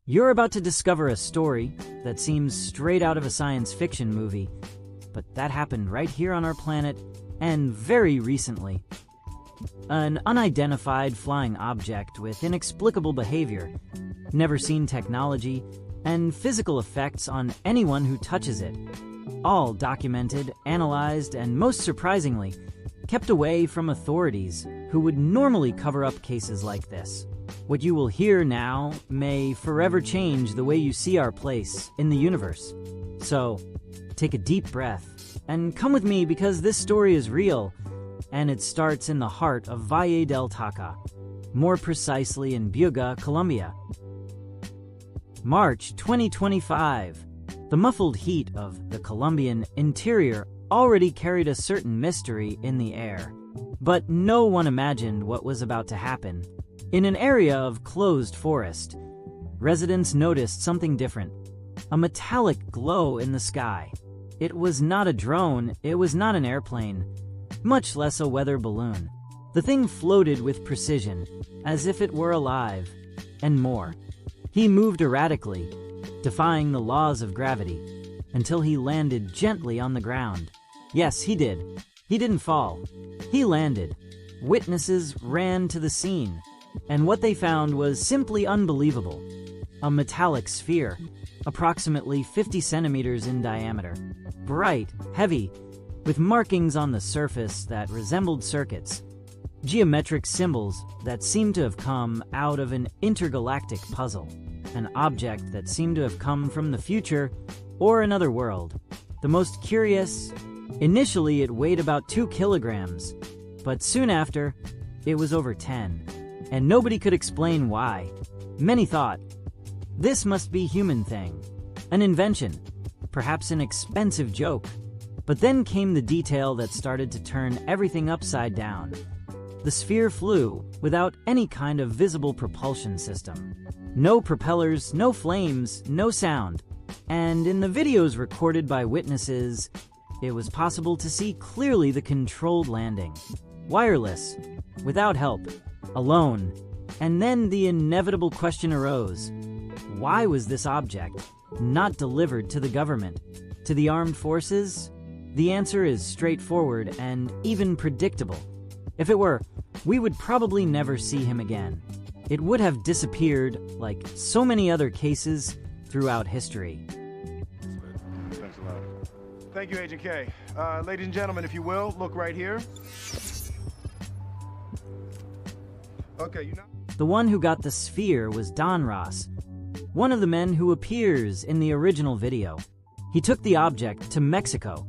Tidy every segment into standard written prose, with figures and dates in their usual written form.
You're about to discover a story that seems straight out of a science fiction movie, but that happened right here on our planet, and very recently. An unidentified flying object with inexplicable behavior, never-seen technology, and physical effects on anyone who touches it. All documented, analyzed, and most surprisingly, kept away from authorities who would normally cover up cases like this. What you will hear now may forever change the way you see our place in the universe. So, take a deep breath and come with me because this story is real, and it starts in the heart of Valle del Taca, more precisely in Buga, Colombia. March 2025. The muffled heat of the Colombian interior already carried a certain mystery in the air. But no one imagined what was about to happen. In an area of closed forest, residents noticed something different. A metallic glow in the sky. It was not a drone, it was not an airplane, much less a weather balloon. The thing floated with precision, as if it were alive, and more. He moved erratically, defying the laws of gravity, until he landed gently on the ground. Yes, he did. He didn't fall. He landed. Witnesses ran to the scene, and what they found was simply unbelievable. A metallic sphere, approximately 50 centimeters in diameter, bright, heavy, with markings on the surface that resembled circuits, geometric symbols that seemed to have come out of an intergalactic puzzle, an object that seemed to have come from the future or another world. The most curious, initially it weighed about 2 kilograms, but soon after, it was over 10. And nobody could explain why. Many thought, this must be a human thing, an invention, perhaps an expensive joke. But then came the detail that started to turn everything upside down. The sphere flew without any kind of visible propulsion system. No propellers, no flames, no sound. And in the videos recorded by witnesses, it was possible to see clearly the controlled landing. Wireless, without help. Alone. And then the inevitable question arose. Why was this object not delivered to the government, to the armed forces? The answer is straightforward and even predictable. If it were, we would probably never see him again. It would have disappeared like so many other cases throughout history. Thanks a lot. Thank you, Agent K. Ladies and gentlemen, if you will, look right here. Okay, The one who got the sphere was Don Ross, one of the men who appears in the original video. He took the object to Mexico,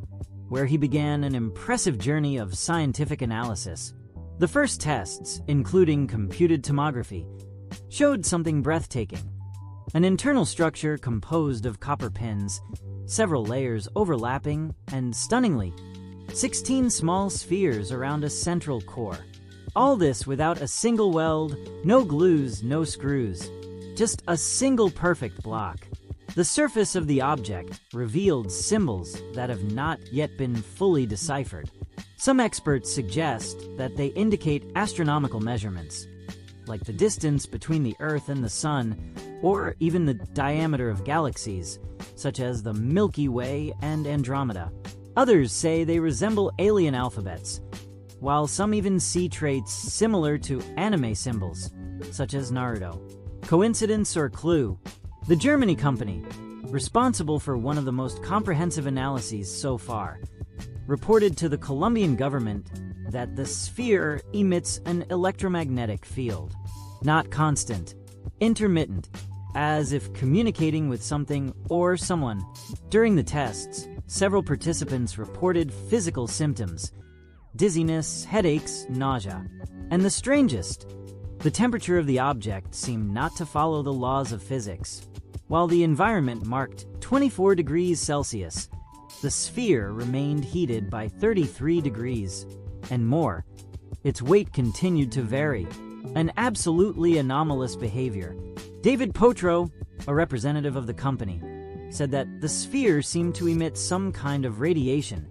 where he began an impressive journey of scientific analysis. The first tests, including computed tomography, showed something breathtaking. An internal structure composed of copper pins, several layers overlapping, and stunningly, 16 small spheres around a central core. All this without a single weld, no glues, no screws. Just a single perfect block. The surface of the object revealed symbols that have not yet been fully deciphered. Some experts suggest that they indicate astronomical measurements, like the distance between the Earth and the Sun, or even the diameter of galaxies, such as the Milky Way and Andromeda. Others say they resemble alien alphabets, while some even see traits similar to anime symbols, such as Naruto. Coincidence or clue? The Germany company, responsible for one of the most comprehensive analyses so far, reported to the Colombian government that the sphere emits an electromagnetic field. Not constant, intermittent, as if communicating with something or someone. During the tests, several participants reported physical symptoms: dizziness, headaches, nausea. And the strangest, the temperature of the object seemed not to follow the laws of physics. While the environment marked 24 degrees Celsius, the sphere remained heated by 33 degrees and more. Its weight continued to vary, an absolutely anomalous behavior. David Potro, a representative of the company, said that the sphere seemed to emit some kind of radiation,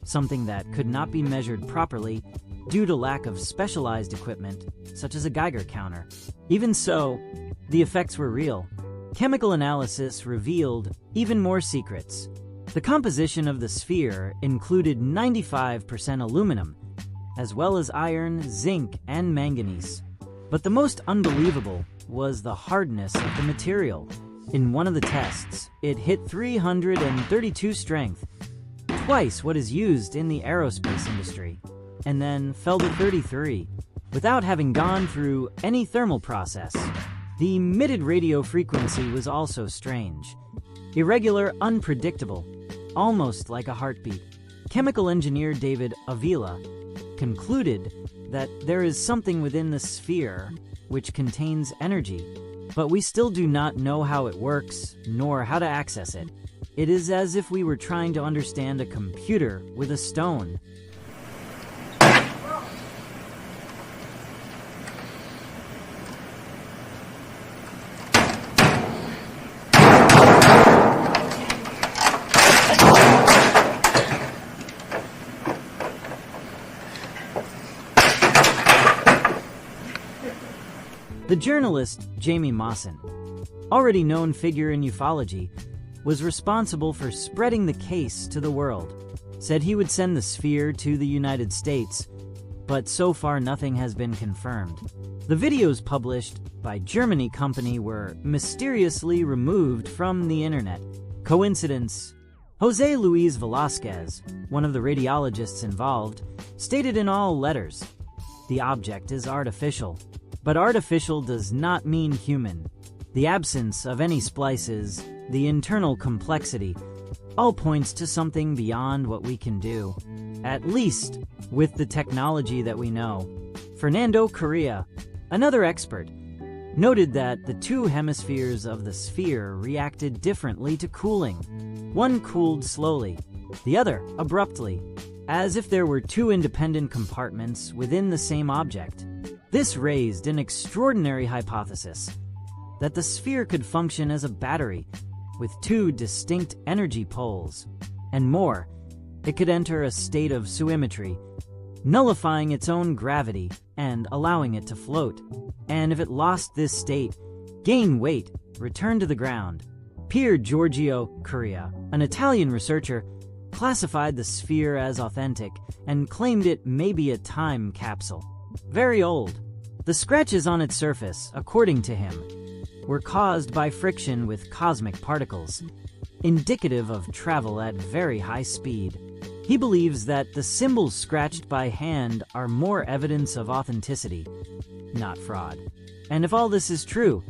something that could not be measured properly due to lack of specialized equipment, such as a Geiger counter. Even so, the effects were real. chemical analysis revealed even more secrets. The composition of the sphere included 95% aluminum, as well as iron, zinc, and manganese. But the most unbelievable was the hardness of the material. In one of the tests, it hit 332 strength, twice what is used in the aerospace industry, and then fell to 33, without having gone through any thermal process. The emitted radio frequency was also strange. Irregular, unpredictable, almost like a heartbeat. Chemical engineer David Avila concluded that there is something within the sphere which contains energy, but we still do not know how it works, nor how to access it. It is as if we were trying to understand a computer with a stone. The journalist Jaime Maussan, already known figure in ufology, was responsible for spreading the case to the world, said he would send the sphere to the United States, but so far nothing has been confirmed. The videos published by Germany company were mysteriously removed from the internet. Coincidence? Jose Luis Velasquez, one of the radiologists involved, stated in all letters, "The object is artificial." But artificial does not mean human. The absence of any splices, the internal complexity, all points to something beyond what we can do, at least with the technology that we know. Fernando Correa, another expert, noted that the two hemispheres of the sphere reacted differently to cooling. One cooled slowly, the other abruptly, as if there were two independent compartments within the same object. This raised an extraordinary hypothesis that the sphere could function as a battery with two distinct energy poles. And more, it could enter a state of symmetry, nullifying its own gravity and allowing it to float. And if it lost this state, gain weight, return to the ground. Pier Giorgio Correa, an Italian researcher, classified the sphere as authentic and claimed it may be a time capsule. Very old. The scratches on its surface, according to him, were caused by friction with cosmic particles, indicative of travel at very high speed. He believes that the symbols scratched by hand are more evidence of authenticity, not fraud. And if all this is true,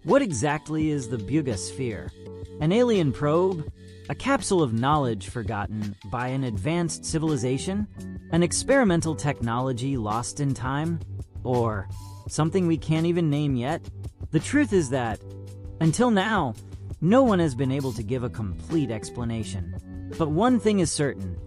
what exactly is the Buga sphere? An alien probe? A capsule of knowledge forgotten by an advanced civilization? An experimental technology lost in time? Or something we can't even name yet? The truth is that, until now, no one has been able to give a complete explanation. But one thing is certain,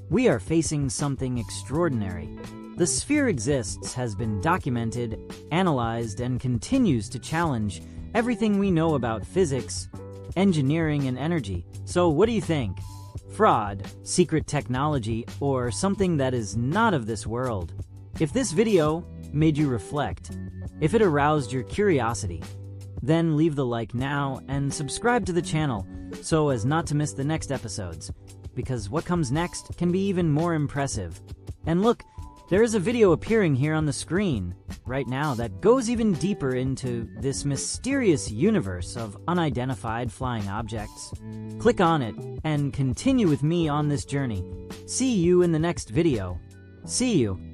we are facing something extraordinary. The sphere exists, has been documented, analyzed, and continues to challenge everything we know about physics, engineering, and energy. So what do you think? Fraud, secret technology, or something that is not of this world? If this video made you reflect, if it aroused your curiosity, then leave the like now and subscribe to the channel so as not to miss the next episodes, because what comes next can be even more impressive. And look, there is a video appearing here on the screen right now that goes even deeper into this mysterious universe of unidentified flying objects. Click on it and continue with me on this journey. See you in the next video. See you.